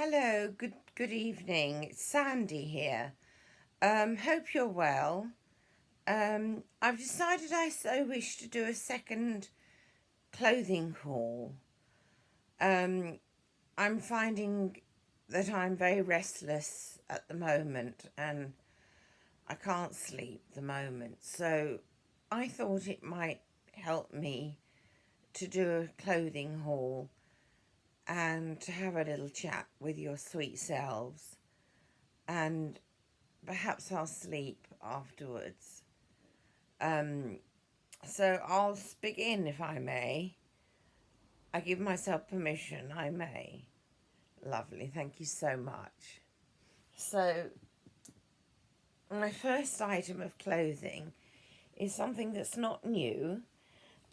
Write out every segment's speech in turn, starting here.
Hello, good evening. It's Sandy here. Hope you're well. I've decided I so wish to do a second clothing haul. I'm finding that I'm very restless at the moment and I can't sleep at the moment. So I thought it might help me to do a clothing haul and to have a little chat with your sweet selves, and perhaps I'll sleep afterwards. So I'll begin if I may. I give myself permission, I may. Lovely, thank you so much. So, my first item of clothing is something that's not new.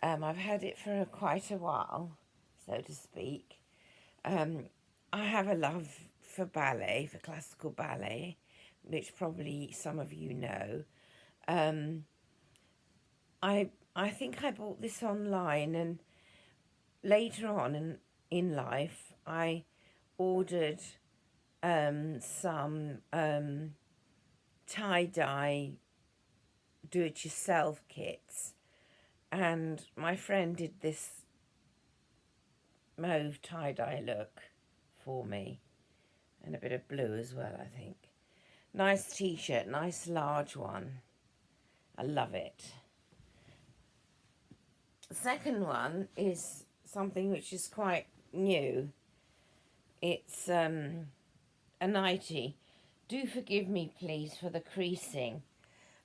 I've had it for quite a while, so to speak. I have a love for ballet, for classical ballet, which probably some of you know. I think I bought this online, and later on in life I ordered some tie-dye do-it-yourself kits, and my friend did this mauve tie-dye look for me, and a bit of blue as well, I think. Nice t-shirt, nice large one. I love it. The second one is something which is quite new. It's a nightie. Do forgive me, please, for the creasing.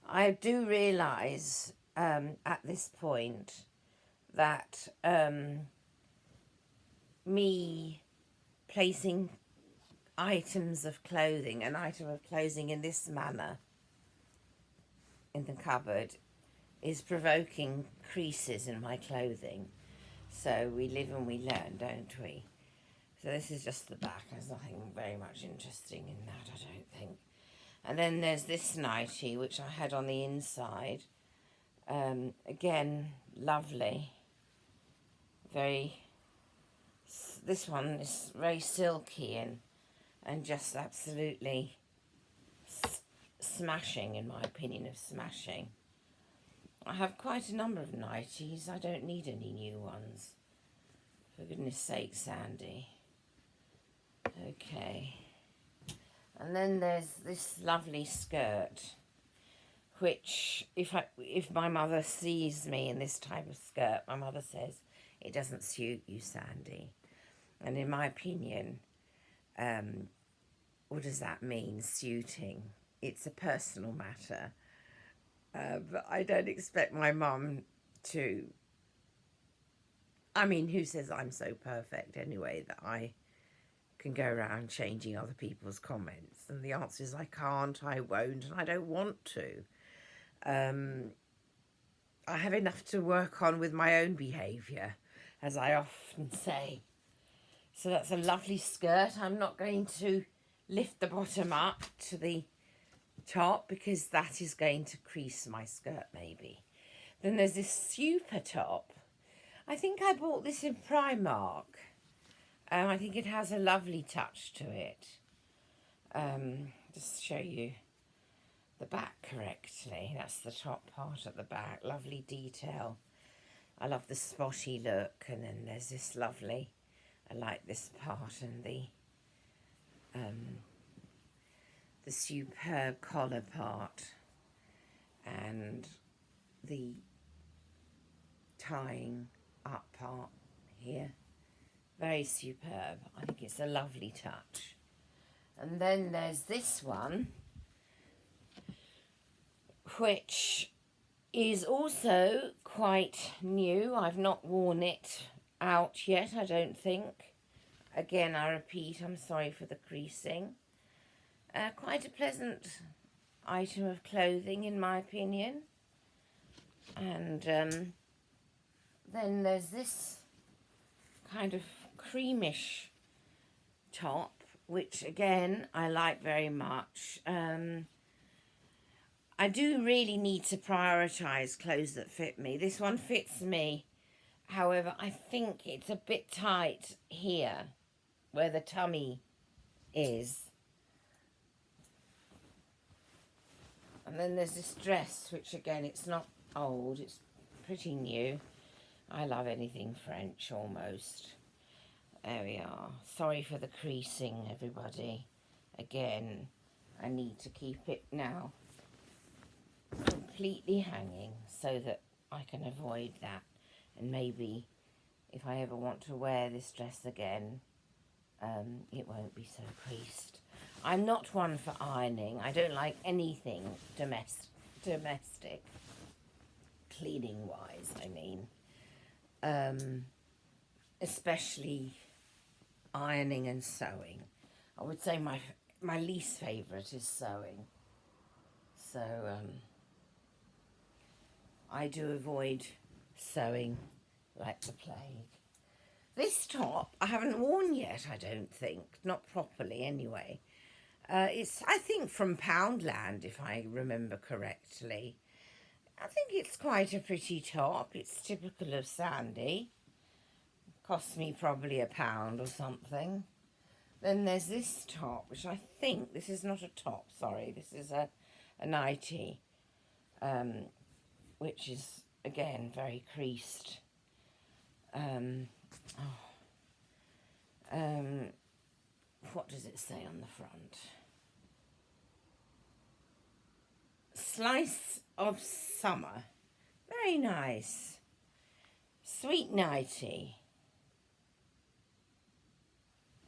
I do realise at this point that me placing items of clothing, an item of clothing in this manner in the cupboard, is provoking creases in my clothing. So we live and we learn, don't we? So this is just the back. There's nothing very much interesting in that, I don't think. And then there's this nightie, which I had on the inside. Again, lovely. This one is very silky and just absolutely smashing, in my opinion, of smashing. I have quite a number of nighties. I don't need any new ones. For goodness sake, Sandy. Okay. And then there's this lovely skirt, which if my mother sees me in this type of skirt, my mother says, it doesn't suit you, Sandy. And in my opinion, what does that mean, suiting? It's a personal matter. But I don't expect my mum to... I mean, who says I'm so perfect anyway that I can go around changing other people's comments? And the answer is I can't, I won't, and I don't want to. I have enough to work on with my own behaviour, as I often say. So that's a lovely skirt. I'm not going to lift the bottom up to the top because that is going to crease my skirt maybe. Then there's this super top. I think I bought this in Primark. I think it has a lovely touch to it. Just show you the back correctly. That's the top part at the back. Lovely detail. I love the spotty look. And then there's this lovely, I like this part, and the superb collar part and the tying up part here. Very superb. I think it's a lovely touch. And then there's this one, which is also quite new. I've not worn it out yet, I don't think. Again, I repeat, I'm sorry for the creasing. Quite a pleasant item of clothing, in my opinion. And then there's this kind of creamish top, which again I like very much. I do really need to prioritise clothes that fit me. This one fits me, however I think it's a bit tight here where the tummy is. And then there's this dress, which again, it's not old, it's pretty new. I love anything French almost. There we are. Sorry for the creasing, everybody. Again, I need to keep it now completely hanging so that I can avoid that. And maybe if I ever want to wear this dress again, it won't be so creased. I'm not one for ironing. I don't like anything domestic, cleaning-wise, I mean. Especially ironing and sewing. I would say my least favourite is sewing. So, I do avoid sewing like the plague. This top I haven't worn yet, I don't think. Not properly, anyway. It's, I think, from Poundland, if I remember correctly. I think it's quite a pretty top. It's typical of Sandy. Cost me probably £1 or something. Then there's this top, which I think, this is not a top, sorry. This is a nightie, which is, again, very creased. What does it say on the front? Slice of summer. Very nice. Sweet nightie.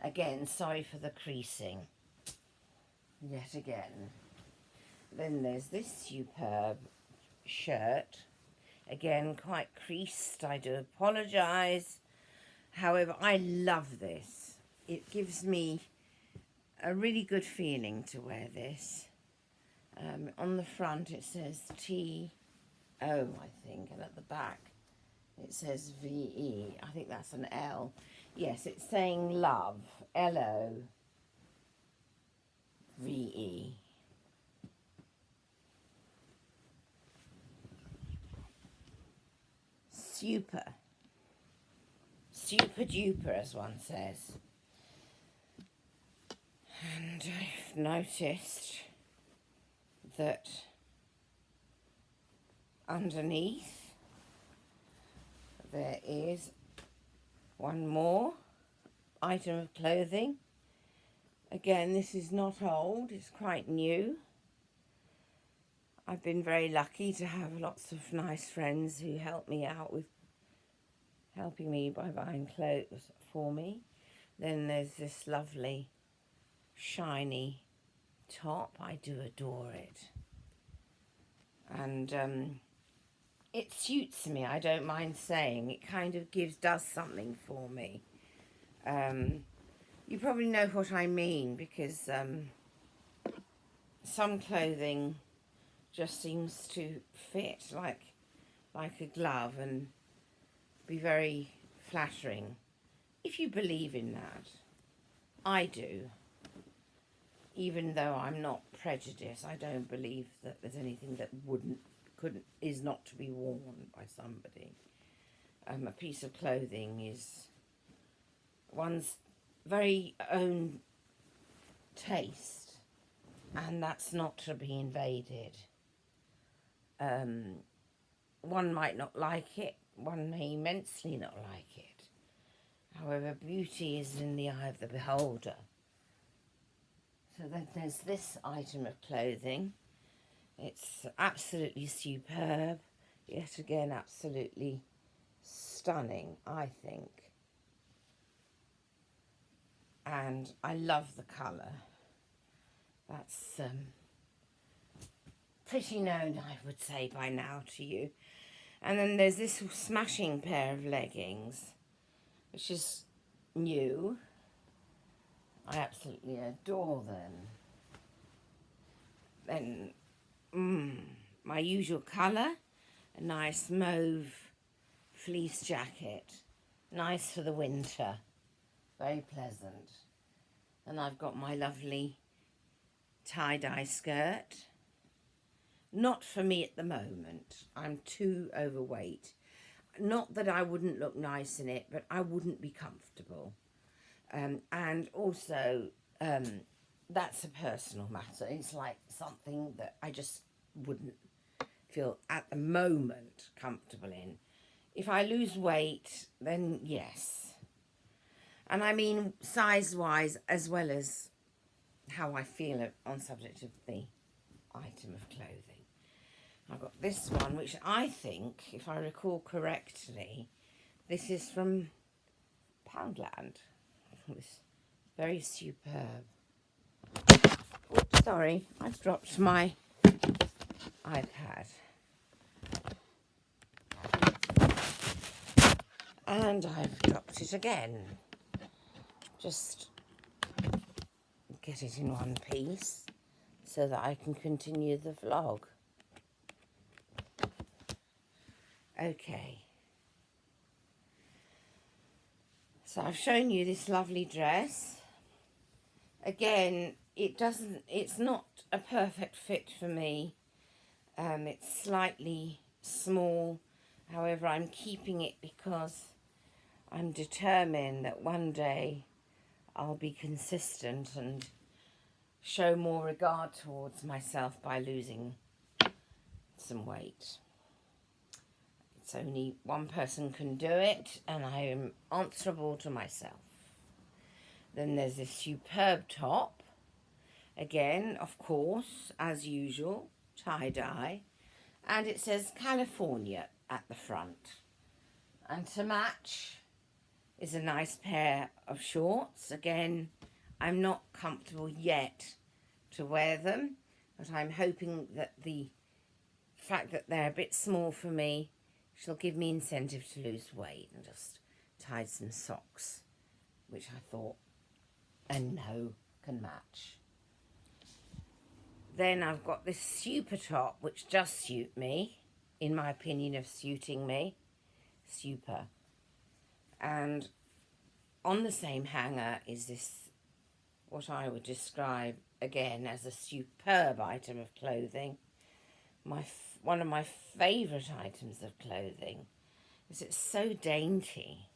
Again, sorry for the creasing. Yet again. Then there's this superb shirt. Again, quite creased. I do apologise. However, I love this. It gives me a really good feeling to wear this. On the front it says T-O, I think, and at the back it says V-E. I think that's an L. Yes, it's saying love, L-O-V-E. Super duper, as one says. And I've noticed that underneath there is one more item of clothing. Again, this is not old, it's quite new. I've been very lucky to have lots of nice friends who help me out with helping me by buying clothes for me. Then there's this lovely shiny top. I do adore it. And it suits me, I don't mind saying. It kind of does something for me. You probably know what I mean, because some clothing just seems to fit like a glove and be very flattering. If you believe in that. I do. Even though I'm not prejudiced, I don't believe that there's anything that is not to be worn by somebody. A piece of clothing is one's very own taste, and that's not to be invaded. One might not like it, one may immensely not like it. However, beauty is in the eye of the beholder. So then there's this item of clothing. It's absolutely superb, yet again absolutely stunning, I think. And I love the colour. That's pretty known, I would say, by now to you. And then there's this smashing pair of leggings, which is new. I absolutely adore them. Then, my usual colour, a nice mauve fleece jacket. Nice for the winter. Very pleasant. And I've got my lovely tie-dye skirt. Not for me at the moment. I'm too overweight. Not that I wouldn't look nice in it, but I wouldn't be comfortable. And also, that's a personal matter. It's like something that I just wouldn't feel at the moment comfortable in. If I lose weight, then yes. And I mean size-wise as well as how I feel on subject of the item of clothing. I've got this one, which I think, if I recall correctly, this is from Poundland. It's very superb. Oops, sorry, I've dropped my iPad. And I've dropped it again. Just get it in one piece so that I can continue the vlog. Okay. So I've shown you this lovely dress. Again, it's not a perfect fit for me. It's slightly small. However, I'm keeping it because I'm determined that one day I'll be consistent and show more regard towards myself by losing some weight. It's only one person can do it, and I am answerable to myself. Then there's this superb top. Again, of course, as usual, tie-dye. And it says California at the front. And to match is a nice pair of shorts. Again, I'm not comfortable yet to wear them, but I'm hoping that the fact that they're a bit small for me shall give me incentive to lose weight. And just tied some socks, which I thought a no can match. Then I've got this super top, which does suit me, in my opinion of suiting me. Super. And on the same hanger is this, what I would describe again as a superb item of clothing. One of my favourite items of clothing is it's so dainty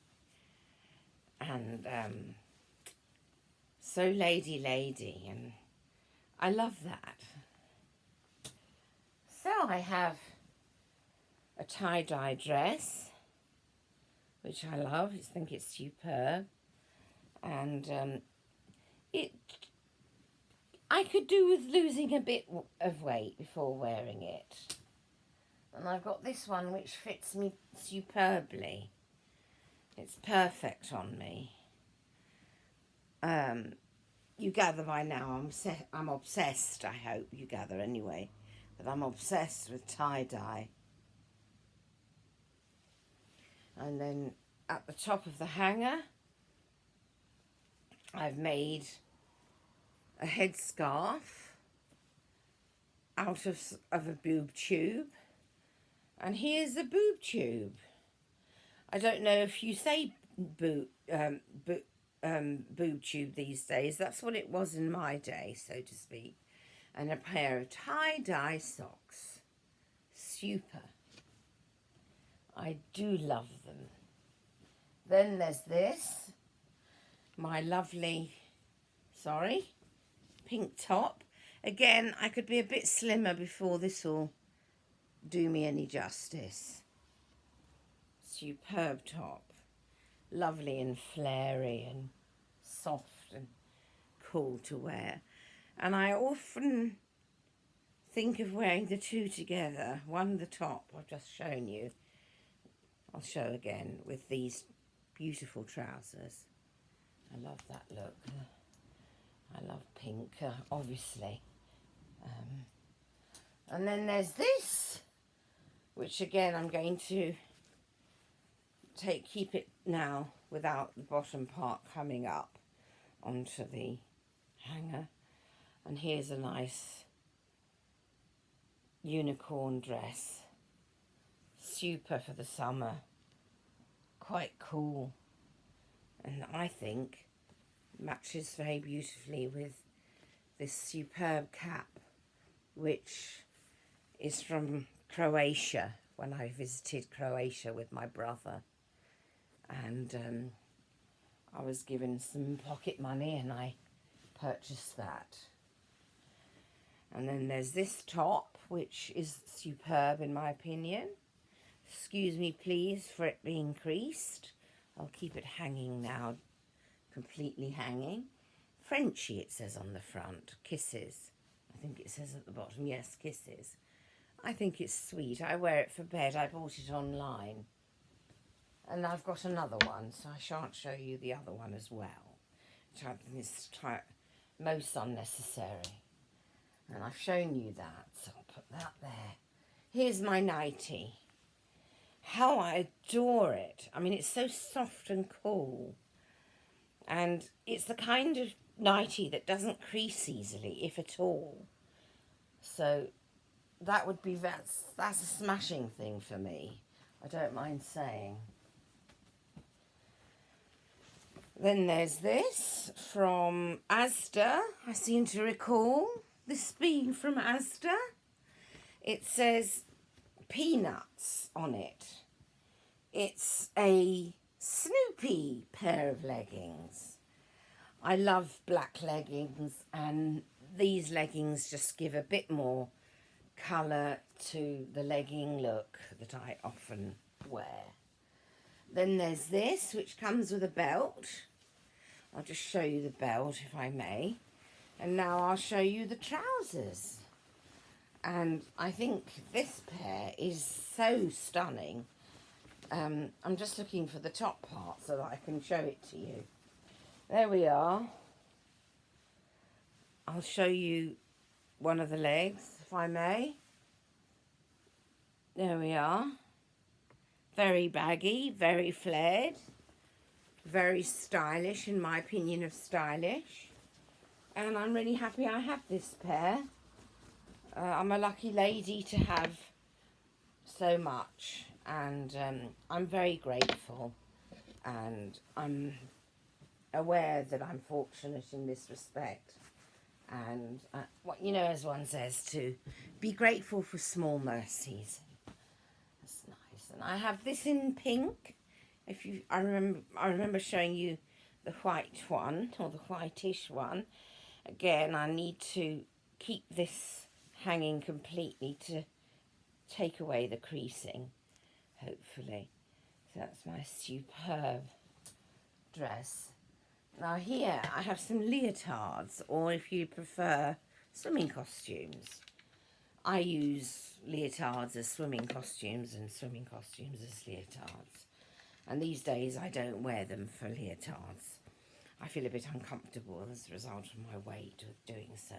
and so lady, and I love that. So I have a tie-dye dress, which I love. I think it's superb. And I could do with losing a bit of weight before wearing it. And I've got this one which fits me superbly. It's perfect on me. You gather by now I'm obsessed, I hope you gather anyway, that I'm obsessed with tie-dye. And then at the top of the hanger, I've made a headscarf out of a boob tube. And here's the boob tube. I don't know if you say boob tube these days. That's what it was in my day, so to speak. And a pair of tie-dye socks. Super. I do love them. Then there's this, my lovely, pink top. Again, I could be a bit slimmer before this will do me any justice. Superb top. Lovely and flary and soft and cool to wear. And I often think of wearing the two together. One, the top I've just shown you. I'll show again with these beautiful trousers. I love that look. I love pink, obviously. And then there's this, which again I'm going to keep it now without the bottom part coming up onto the hanger. And here's a nice unicorn dress. Super for the summer. Quite cool. And I think matches very beautifully with this superb cap, which is from Croatia, when I visited Croatia with my brother. And I was given some pocket money and I purchased that. And then there's this top, which is superb in my opinion. Excuse me please for it being creased. I'll keep it hanging now, completely hanging. Frenchy it says on the front, kisses. I think it says at the bottom, yes, kisses. I think it's sweet. I wear it for bed. I bought it online. And I've got another one, so I shan't show you the other one as well, which I think is most unnecessary. And I've shown you that, so I'll put that there. Here's my nightie. How I adore it. I mean, it's so soft and cool. And it's the kind of nightie that doesn't crease easily, if at all. So that would be, that's a smashing thing for me. I don't mind saying. Then there's this from Asda. I seem to recall this being from Asda. It says peanuts on it. It's a Snoopy pair of leggings. I love black leggings, and these leggings just give a bit more colour to the legging look that I often wear. Then there's this, which comes with a belt. I'll just show you the belt, if I may. And now I'll show you the trousers. And I think this pair is so stunning. I'm just looking for the top part so that I can show it to you. There we are. I'll show you one of the legs, if I may. There we are. Very baggy, very flared, very stylish in my opinion of stylish. And I'm really happy I have this pair. I'm a lucky lady to have so much, and I'm very grateful, and I'm aware that I'm fortunate in this respect. And what you know, as one says, to be grateful for small mercies. That's nice. And I have this in pink. I remember showing you the white one, or the whitish one. Again, I need to keep this hanging completely to take away the creasing, hopefully. So that's my superb dress. Now here I have some leotards, or if you prefer, swimming costumes. I use leotards as swimming costumes and swimming costumes as leotards. And these days I don't wear them for leotards. I feel a bit uncomfortable as a result of my weight with doing so.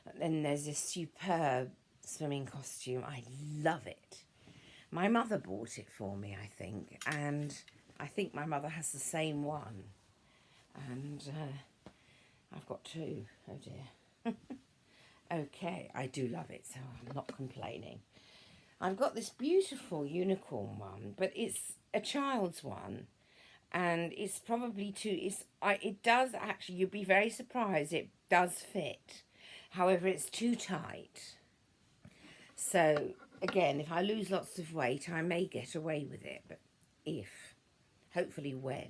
And then there's this superb swimming costume. I love it. My mother bought it for me, I think. And I think my mother has the same one. And I've got two. Oh dear. Okay, I do love it, so I'm not complaining. I've got this beautiful unicorn one, but it's a child's one, and it's probably it does actually, you'd be very surprised, it does fit. However, it's too tight. So again, if I lose lots of weight, I may get away with it, but hopefully when.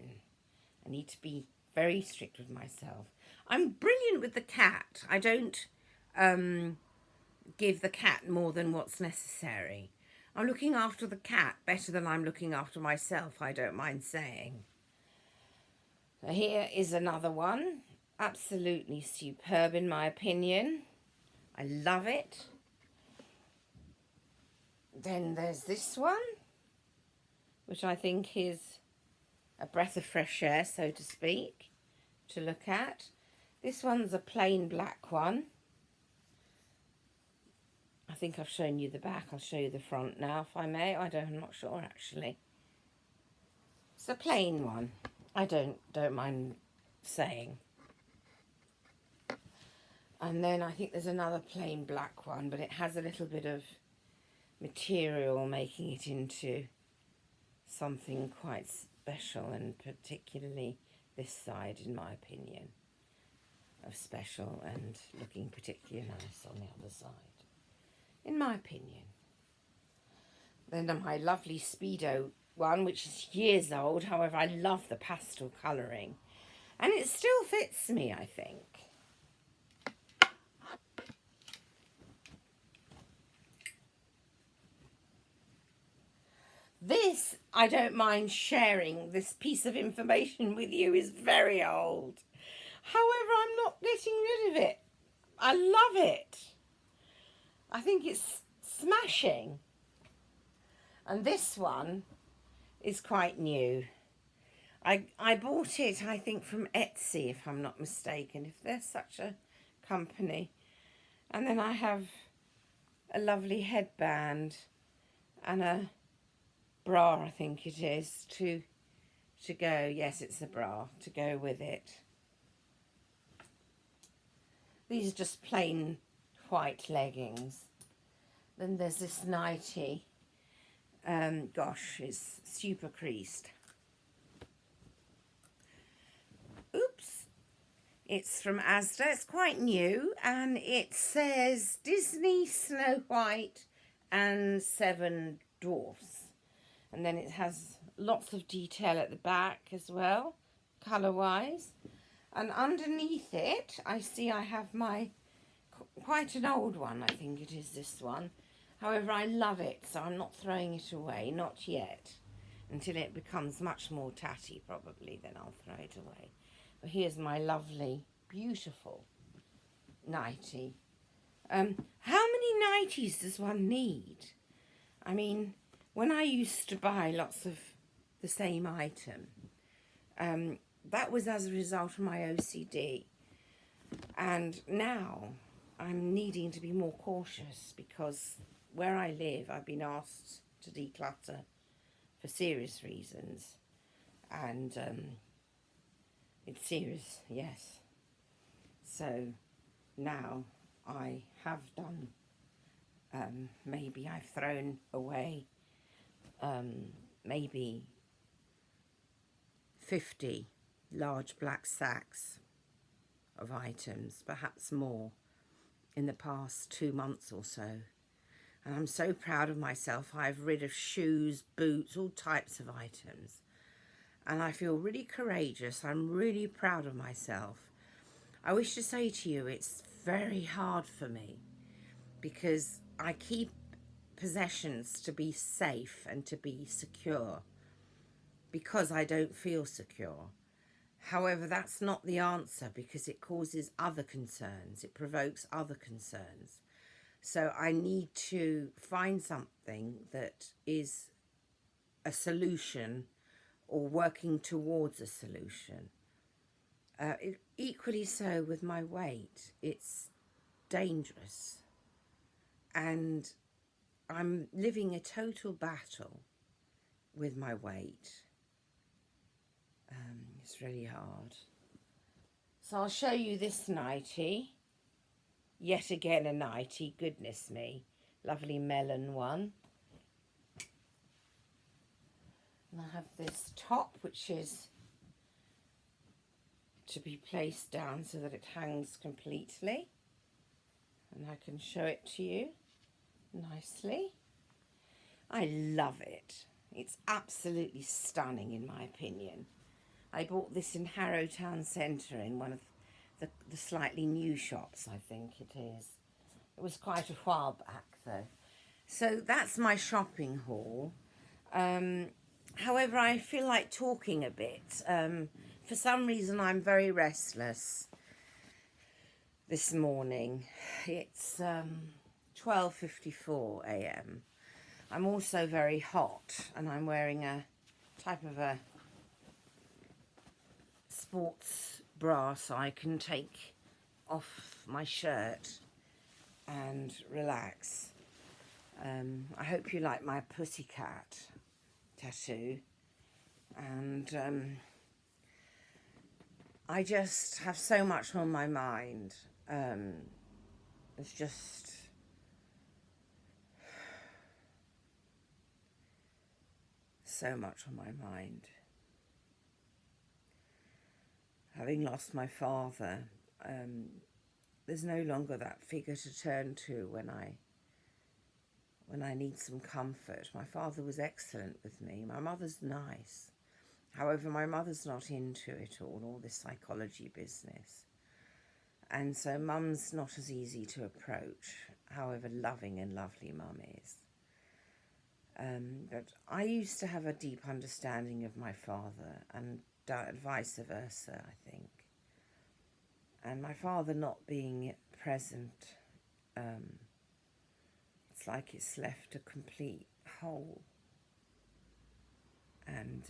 I need to be very strict with myself. I'm brilliant with the cat. I don't give the cat more than what's necessary. I'm looking after the cat better than I'm looking after myself, I don't mind saying. So here is another one. Absolutely superb in my opinion. I love it. Then there's this one, which I think is a breath of fresh air, so to speak, to look at. This one's a plain black one. I think I've shown you the back. I'll show you the front now, if I may. I'm not sure, actually. It's a plain one. I don't mind saying. And then I think there's another plain black one, but it has a little bit of material making it into something quite special, and particularly this side, in my opinion, of special and looking particularly nice on the other side, in my opinion. Then my lovely Speedo one, which is years old. However, I love the pastel colouring, and it still fits me, I think. This, I don't mind sharing, this piece of information with you is very old. However, I'm not getting rid of it. I love it. I think it's smashing. And this one is quite new. I bought it, I think, from Etsy, if I'm not mistaken, if there's such a company. And then I have a lovely headband and a bra, I think it is, to go. Yes, it's a bra to go with it. These are just plain white leggings. Then there's this nightie. Gosh, it's super creased. Oops. It's from Asda. It's quite new, and it says Disney, Snow White and Seven Dwarfs. And then it has lots of detail at the back as well, colour-wise. And underneath it, I see I have my, quite an old one, I think it is this one. However, I love it, so I'm not throwing it away, not yet. Until it becomes much more tatty, probably, then I'll throw it away. But here's my lovely, beautiful nightie. How many nighties does one need? I mean, when I used to buy lots of the same item, that was as a result of my OCD. And now I'm needing to be more cautious because where I live, I've been asked to declutter for serious reasons. And it's serious, yes. So now I have done, maybe I've thrown away maybe 50 large black sacks of items, perhaps more, in the past 2 months or so. And I'm so proud of myself. I've rid of shoes, boots, all types of items. And I feel really courageous. I'm really proud of myself. I wish to say to you, it's very hard for me because I keep possessions to be safe and to be secure because I don't feel secure. However, that's not the answer because it causes other concerns. It provokes other concerns. So I need to find something that is a solution or working towards a solution. Equally so with my weight. It's dangerous. And I'm living a total battle with my weight. It's really hard. So I'll show you this nightie. Yet again a nightie, goodness me. Lovely melon one. And I have this top, which is to be placed down so that it hangs completely. And I can show it to you nicely. I love it. It's absolutely stunning in my opinion. I bought this in Harrow Town Centre in one of the slightly new shops, I think it is. It was quite a while back though. So that's my shopping haul. However, I feel like talking a bit. For some reason I'm very restless this morning. It's 12:54 a.m. I'm also very hot and I'm wearing a type of a sports bra so I can take off my shirt and relax. I hope you like my pussycat tattoo, and I just have so much on my mind. It's just so much on my mind. Having lost my father, there's no longer that figure to turn to when I need some comfort. My father was excellent with me. My mother's nice. However, my mother's not into it all this psychology business. And so mum's not as easy to approach, however loving and lovely mum is. But I used to have a deep understanding of my father, and vice versa, I think. And my father not being present, it's like it's left a complete hole. And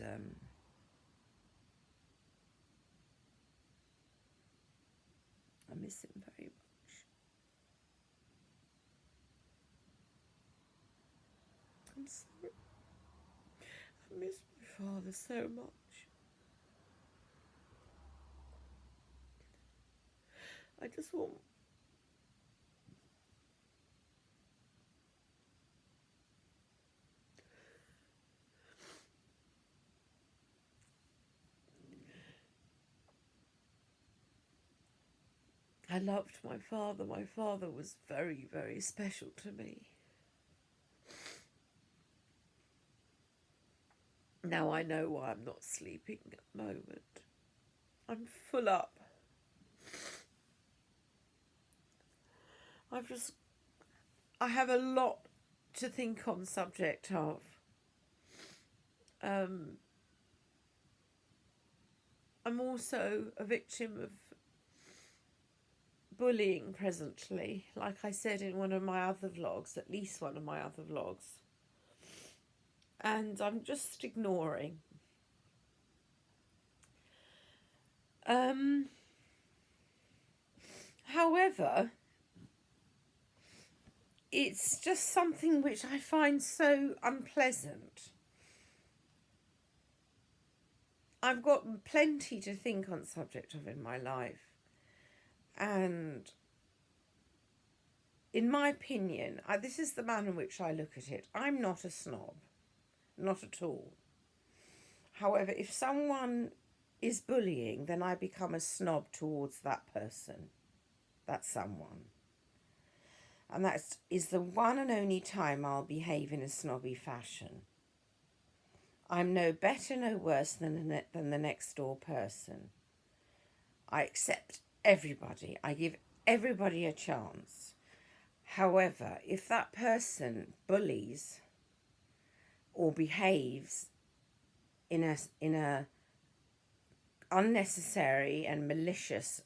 I miss him very much. I'm sorry. I miss my father so much. I just want... I loved my father. My father was very, very special to me. Now I know why I'm not sleeping at the moment. I'm full up. I have a lot to think on subject of. I'm also a victim of bullying presently, like I said in one of my other vlogs, at least one of my other vlogs. And I'm just ignoring. However, it's just something which I find so unpleasant. I've got plenty to think on subject of in my life. And in my opinion, this is the manner in which I look at it. I'm not a snob. Not at all. However, if someone is bullying, then I become a snob towards that person. That someone. And that is the one and only time I'll behave in a snobby fashion. I'm no better, no worse than the next door person. I accept everybody. I give everybody a chance. However, if that person bullies or behaves in a unnecessary and malicious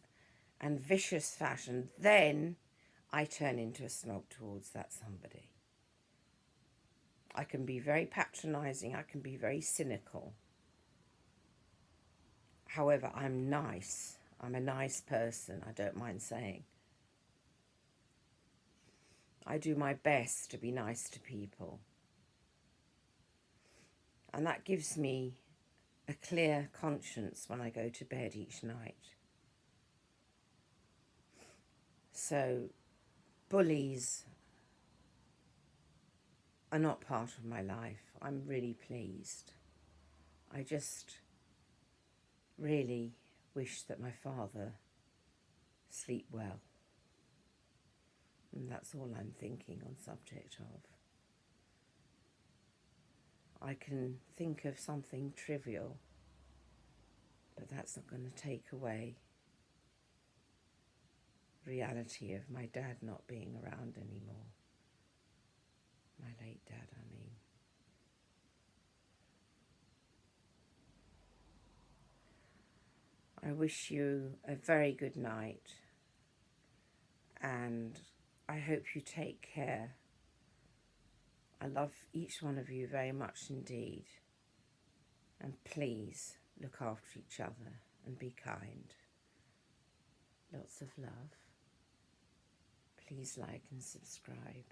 and vicious fashion, then I turn into a snob towards that somebody. I can be very patronising, I can be very cynical. However, I'm nice. I'm a nice person, I don't mind saying. I do my best to be nice to people. And that gives me a clear conscience when I go to bed each night. So, bullies are not part of my life. I'm really pleased. I just really wish that my father sleep well. And that's all I'm thinking on subject of. I can think of something trivial, but that's not going to take away the reality of my dad not being around anymore. My late dad, I mean. I wish you a very good night, and I hope you take care. I love each one of you very much indeed. And please look after each other and be kind. Lots of love. Please like and subscribe.